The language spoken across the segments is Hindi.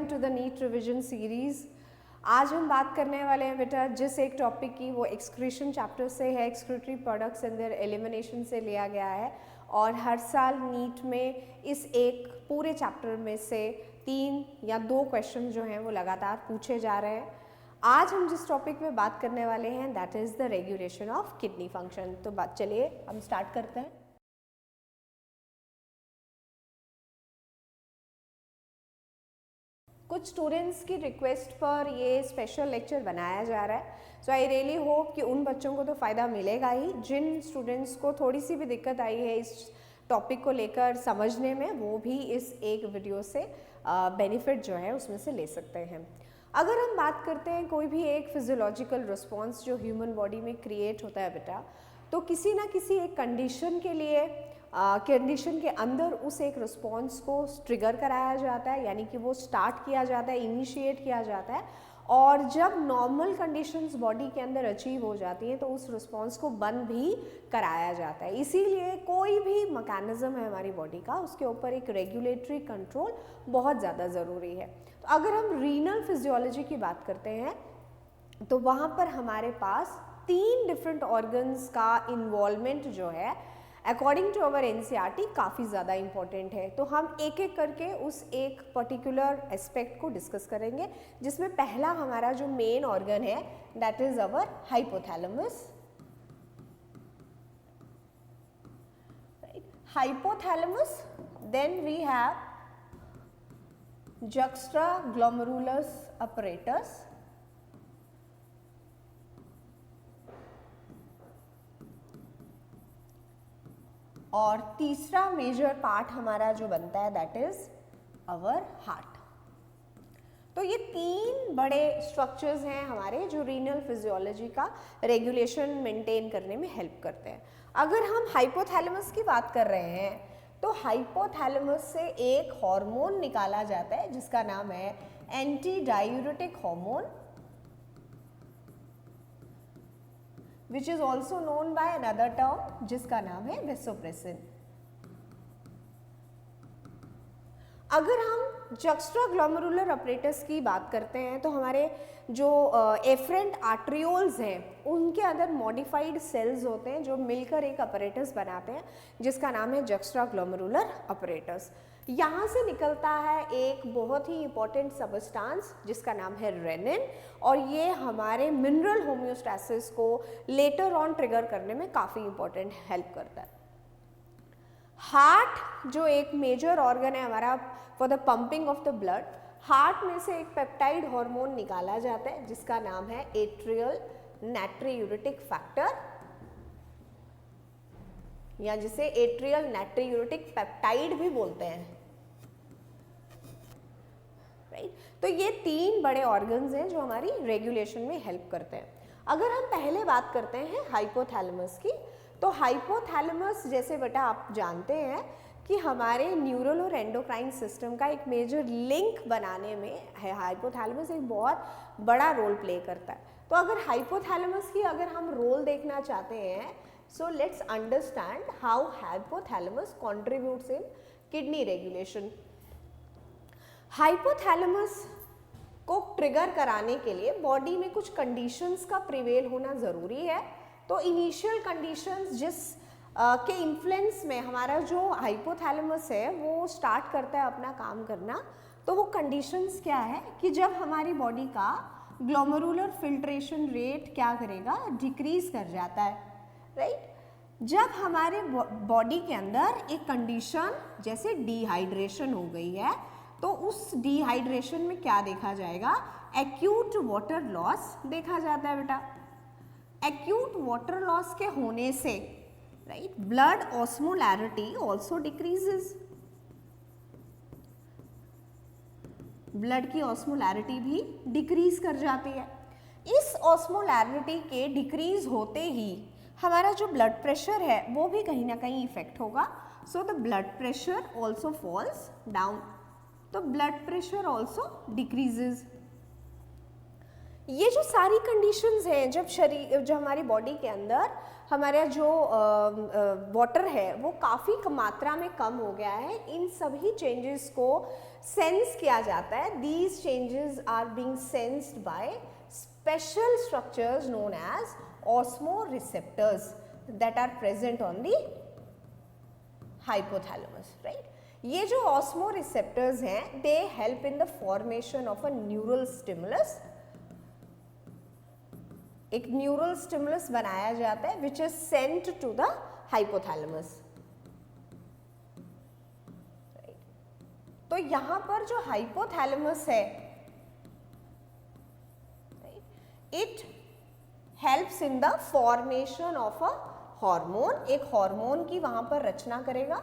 Welcome to the NEET revision series. आज हम बात करने वाले हैं बेटा जिस एक टॉपिक की, वो एक्सक्रीशन चैप्टर से है, excretory products and there elimination से लिया गया है। और हर साल नीट में इस एक पूरे चैप्टर में से 3 या 2 क्वेश्चन जो हैं वो लगातार पूछे जा रहे हैं। आज हम जिस टॉपिक पे बात करने वाले हैं that is the regulation of kidney function. तो बात चलिए हम स्टार्ट करते हैं। कुछ स्टूडेंट्स की रिक्वेस्ट पर ये स्पेशल लेक्चर बनाया जा रहा है। सो आई रियली होप कि उन बच्चों को तो फ़ायदा मिलेगा ही, जिन स्टूडेंट्स को थोड़ी सी भी दिक्कत आई है इस टॉपिक को लेकर समझने में, वो भी इस एक वीडियो से बेनिफिट जो है उसमें से ले सकते हैं। अगर हम बात करते हैं कोई भी एक फिजियोलॉजिकल रिस्पॉन्स जो ह्यूमन बॉडी में क्रिएट होता है बेटा, तो किसी ना किसी एक कंडीशन के लिए कंडीशन के अंदर उस एक रिस्पॉन्स को ट्रिगर कराया जाता है, यानी कि वो स्टार्ट किया जाता है, इनिशिएट किया जाता है। और जब नॉर्मल कंडीशंस बॉडी के अंदर अचीव हो जाती हैं तो उस रिस्पॉन्स को बंद भी कराया जाता है। इसीलिए कोई भी मैकेनिज्म है हमारी बॉडी का, उसके ऊपर एक रेगुलेटरी कंट्रोल बहुत ज़्यादा ज़रूरी है। तो अगर हम रीनल फिजियोलॉजी की बात करते हैं तो वहाँ पर हमारे पास 3 डिफरेंट ऑर्गन्स का इन्वॉल्वमेंट जो है अकॉर्डिंग टू अवर एनसीईआरटी काफ़ी ज़्यादा इम्पॉर्टेंट है। तो हम एक एक करके उस एक पर्टिकुलर एस्पेक्ट को डिस्कस करेंगे, जिसमें पहला हमारा जो मेन ऑर्गन है that is our hypothalamus. Hypothalamus, then we have juxtaglomerulus apparatus, और तीसरा मेजर पार्ट हमारा जो बनता है दैट इज अवर हार्ट। तो ये 3 बड़े स्ट्रक्चर्स हैं हमारे जो रीनल फिजियोलॉजी का रेगुलेशन मेंटेन करने में हेल्प करते हैं। अगर हम हाइपोथैलेमस की बात कर रहे हैं तो हाइपोथैलेमस से एक हार्मोन निकाला जाता है जिसका नाम है anti diuretic hormone, which is also known by another term जिसका नाम है वेसोप्रेसिन। अगर हम juxtaglomerular apparatus की बात करते हैं तो हमारे जो एफरेंट आर्ट्रियोल्स हैं उनके अंदर मॉडिफाइड सेल्स होते हैं जो मिलकर एक अपरेटस बनाते हैं जिसका नाम है juxtaglomerular apparatus। यहाँ से निकलता है एक बहुत ही इम्पॉर्टेंट सबस्टांस जिसका नाम है रेनिन, और ये हमारे मिनरल होम्योस्टैसिस को लेटर ऑन ट्रिगर करने में काफ़ी इम्पॉर्टेंट हेल्प करता है। हार्ट जो एक मेजर ऑर्गन है हमारा for the pumping of the blood, heart में से एक पेप्टाइड हार्मोन निकाला जाता है जिसका नाम है एट्रियल नाट्रियूरेटिक फैक्टर, या जिसे एट्रियल नाट्रियूरेटिक पेप्टाइड भी बोलते हैं, राइट। तो ये 3 बड़े ऑर्गन्स हैं जो हमारी रेगुलेशन में हेल्प करते हैं। अगर हम पहले बात करते हैं हाइपोथैलेमस की, तो हाइपोथैलेमस जैसे बेटा आप जानते हैं कि हमारे न्यूरल और एंडोक्राइन सिस्टम का एक मेजर लिंक बनाने में हाइपोथैलेमस एक बहुत बड़ा रोल प्ले करता है। तो अगर हाइपोथैलेमस की अगर हम रोल देखना चाहते हैं, so let's understand how hypothalamus contributes in kidney regulation. Hypothalamus को ट्रिगर कराने के लिए बॉडी में कुछ कंडीशंस का प्रिवेल होना ज़रूरी है। तो इनिशियल कंडीशंस जिस के इन्फ्लुएंस में हमारा जो हाइपोथैलेमस है वो स्टार्ट करता है अपना काम करना, तो वो कंडीशंस क्या है कि जब हमारी बॉडी का ग्लोमेरुलर फिल्ट्रेशन रेट क्या करेगा, डिक्रीज कर जाता है, राइट। जब हमारे बॉडी के अंदर एक कंडीशन जैसे डिहाइड्रेशन हो गई है तो उस डिहाइड्रेशन में क्या देखा जाएगा, एक्यूट वाटर लॉस देखा जाता है बेटा। एक्यूट वाटर लॉस के होने से, right, blood osmolarity also decreases, blood की ऑस्मोलैरिटी भी डिक्रीज कर जाती है। इस ऑस्मोलैरिटी के डिक्रीज होते ही हमारा जो ब्लड प्रेशर है वो भी कहीं ना कहीं इफेक्ट होगा। So the blood pressure also falls down, तो ब्लड प्रेशर ऑल्सो डिक्रीजेज। ये जो सारी कंडीशंस हैं, जब हमारी बॉडी के अंदर हमारा जो वाटर है वो काफ़ी मात्रा में कम हो गया है, इन सभी चेंजेस को सेंस किया जाता है. These changes are being sensed by special structures known as osmoreceptors that are present on the hypothalamus, right. ये जो ऑस्मोरिसेप्टर्स हैं they help in the formation of a neural stimulus. एक न्यूरल स्टिमुलस बनाया जाता है which is sent to the hypothalamus. तो यहां पर जो हाइपोथैलेमस है it helps in the formation of a hormone. एक हार्मोन की वहां पर रचना करेगा.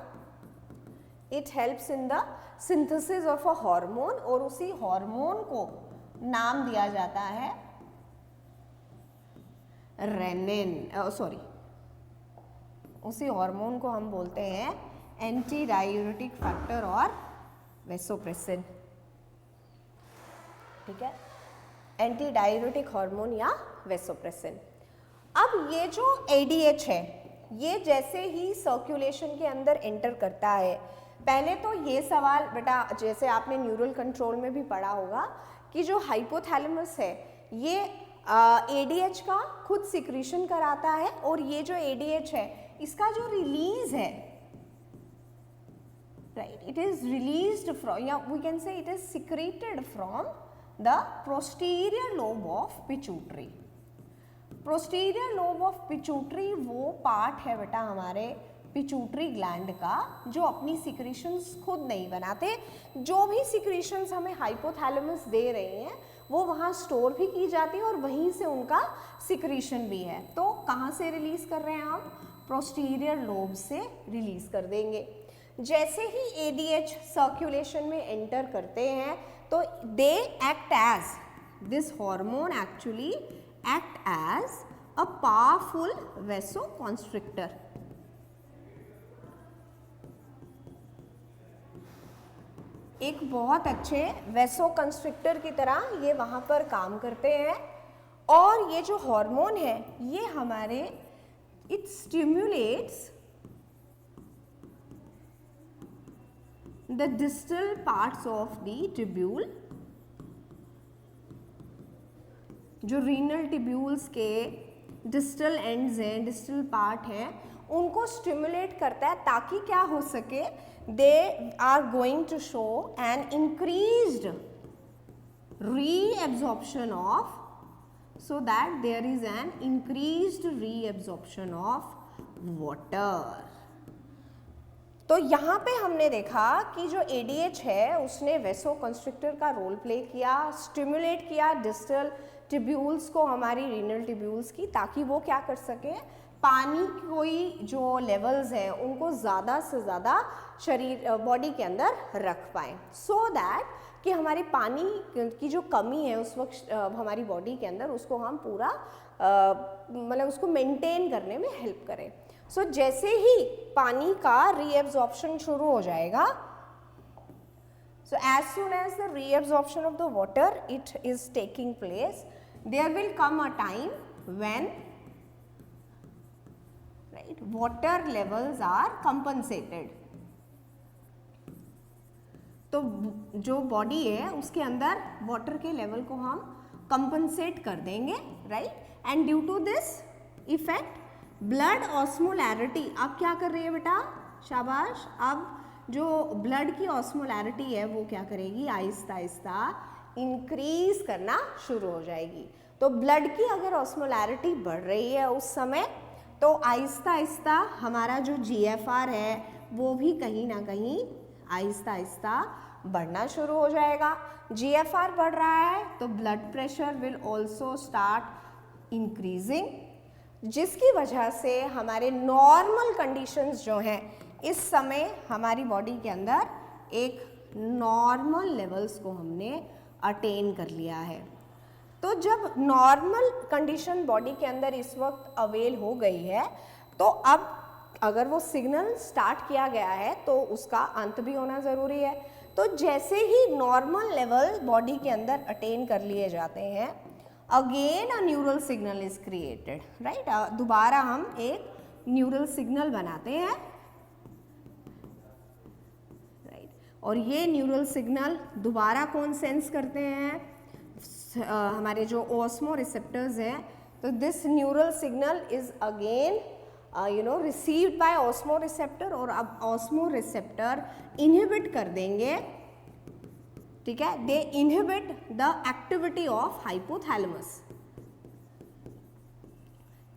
It helps in the synthesis of a hormone और उसी हार्मोन को नाम दिया जाता है रेनिन. उसी हार्मोन को हम बोलते हैं एंटी डायूरेटिक फैक्टर और वेसोप्रेसिन. ठीक है, एंटी डायूरेटिक हार्मोन या वेसोप्रेसिन. अब ये जो ADH है ये जैसे ही सर्कुलेशन के अंदर एंटर करता है, पहले तो ये सवाल बेटा जैसे आपने न्यूरल कंट्रोल में भी पढ़ा होगा कि जो हाइपोथैलेमस है ये ADH का खुद सिक्रीशन कराता है और ये जो ADH है इसका जो रिलीज है, right, it is released from या we can say it is secreted from the posterior lobe of pituitary. Posterior lobe of pituitary वो पार्ट है बेटा हमारे पिट्यूटरी ग्लैंड का जो अपनी सिक्रीशंस खुद नहीं बनाते. जो भी सिक्रीशंस हमें हाइपोथैलेमस दे रहे हैं वो वहाँ स्टोर भी की जाती है और वहीं से उनका सिक्रीशन भी है. तो कहाँ से रिलीज कर रहे हैं हम? पोस्टीरियर लोब से रिलीज कर देंगे. जैसे ही ADH सर्कुलेशन में एंटर करते हैं तो they act as this hormone actually act as a powerful vasoconstrictor. एक बहुत अच्छे वेसोकंस्ट्रिक्टर की तरह ये वहाँ पर काम करते हैं. और ये जो हार्मोन है ये हमारे it stimulates the distal parts of the tubule. जो रीनल ट्यूब्यूल्स के डिस्टल एंड्स हैं, डिस्टल पार्ट हैं, उनको स्टिमुलेट करता है ताकि क्या हो सके, they are going to show an increased reabsorption of, so that there is an increased reabsorption of water. तो यहाँ पे हमने देखा कि जो ADH है उसने वेसोकंस्ट्रिक्टर का रोल प्ले किया, स्टिमुलेट किया डिस्टल ट्यूब्यूल्स को, हमारी रीनल ट्यूब्यूल्स की, ताकि वो क्या कर सके, पानी कोई जो लेवल्स हैं उनको ज़्यादा से ज़्यादा शरीर बॉडी के अंदर रख पाएँ, सो दैट कि हमारी पानी की जो कमी है उस वक्त हमारी बॉडी के अंदर उसको हम पूरा मतलब उसको मेंटेन करने में हेल्प करें. सो जैसे ही पानी का रीएब्जॉर्प्शन शुरू हो जाएगा, so as soon as the reabsorption of the water it is taking place, there will come a time when water levels are compensated. तो जो बॉडी है उसके अंदर वाटर के लेवल को हम कंपनसेट कर देंगे, right. And due to this effect blood osmolarity अब क्या कर रही है बेटा, शाबाश, अब जो ब्लड की ऑस्मोलैरिटी है वो क्या करेगी, आहिस्ता आहिस्ता इंक्रीज करना शुरू हो जाएगी. तो ब्लड की अगर ऑस्मोलैरिटी बढ़ रही है उस समय, तो आहिस्ता आहिस्ता हमारा जो GFR है वो भी कहीं ना कहीं आहिस्ता आहिस्ता बढ़ना शुरू हो जाएगा. GFR बढ़ रहा है तो blood pressure will also start increasing, जिसकी वजह से हमारे नॉर्मल कंडीशंस जो हैं इस समय हमारी बॉडी के अंदर एक नॉर्मल लेवल्स को हमने अटेन कर लिया है. तो जब नॉर्मल कंडीशन बॉडी के अंदर इस वक्त अवेल हो गई है, तो अब अगर वो सिग्नल स्टार्ट किया गया है तो उसका अंत भी होना ज़रूरी है. तो जैसे ही नॉर्मल लेवल बॉडी के अंदर अटेन कर लिए जाते हैं, again a neural signal is created, right. दोबारा हम एक न्यूरल सिग्नल बनाते हैं, राइट। और ये न्यूरल सिग्नल दोबारा कौन सेंस करते हैं, हमारे जो ऑस्मो रिसेप्टर्स हैं। तो this neural signal is again received by osmoreceptor, और अब ऑस्मो रिसेप्टर इनहिबिट कर देंगे, ठीक है, they inhibit the activity of hypothalamus.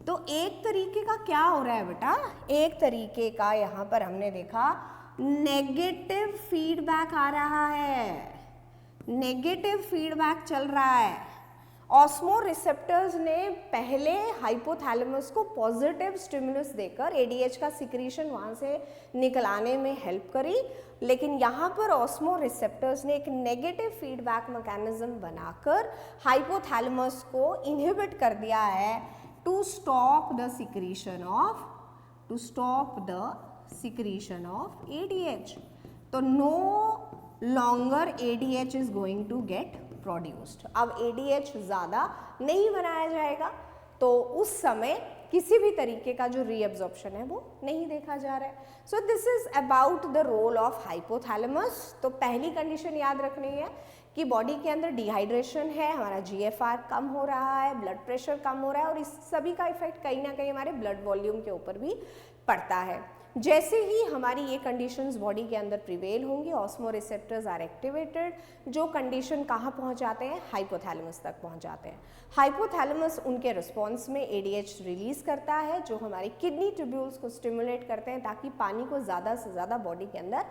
तो एक तरीके का क्या हो रहा है बेटा, एक तरीके का यहाँ पर हमने देखा नेगेटिव फीडबैक आ रहा है, नेगेटिव फीडबैक चल रहा है। ऑस्मो रिसेप्टर्स ने पहले हाइपोथैलेमस को पॉजिटिव स्टिमुलस देकर एडीएच का सिक्रीशन वहाँ से निकलाने में हेल्प करी, लेकिन यहाँ पर ऑस्मो रिसेप्टर्स ने एक नेगेटिव फीडबैक मैकेनिज्म बनाकर हाइपोथैलेमस को इनहिबिट कर दिया है to stop the secretion of ADH। तो no longer ADH is going to get produced. अब ADH ज़्यादा नहीं बनाया जाएगा, तो उस समय किसी भी तरीके का जो रीअब्जॉर्प्शन है वो नहीं देखा जा रहा है। So this is about the role of hypothalamus. तो पहली कंडीशन याद रखनी है कि बॉडी के अंदर डिहाइड्रेशन है, हमारा GFR कम हो रहा है, ब्लड प्रेशर कम हो रहा है, और इस सभी का इफेक्ट कहीं ना कहीं हमारे ब्लड वॉल्यूम के ऊपर भी पड़ता है। जैसे ही हमारी ये कंडीशंस बॉडी के अंदर प्रिवेल होंगी, ऑस्मो रिसेप्टर्स आर एक्टिवेटेड, जो कंडीशन कहाँ पहुँच जाते हैं, हाइपोथैलेमस तक पहुँच जाते हैं। हाइपोथैलेमस उनके रिस्पॉन्स में ADH रिलीज करता है, जो हमारी किडनी ट्यूब्यूल्स को स्टिमुलेट करते हैं ताकि पानी को ज़्यादा से ज़्यादा बॉडी के अंदर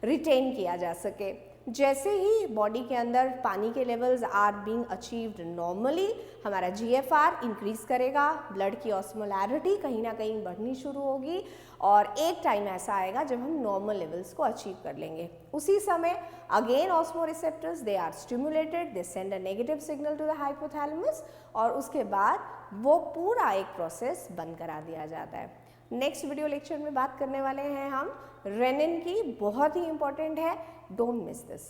रिटेन किया जा सके। जैसे ही बॉडी के अंदर पानी के levels are being achieved normally, हमारा GFR इंक्रीज करेगा, ब्लड की ऑस्मोलैरिटी कहीं ना कहीं बढ़नी शुरू होगी, और एक टाइम ऐसा आएगा जब हम नॉर्मल लेवल्स को अचीव कर लेंगे। उसी समय again osmo receptors they are stimulated, they send a negative signal to the hypothalamus, और उसके बाद वो पूरा एक प्रोसेस बंद करा दिया जाता है। नेक्स्ट वीडियो लेक्चर में बात करने वाले हैं हम रेनिन की, बहुत ही इंपॉर्टेंट है, डोंट मिस दिस।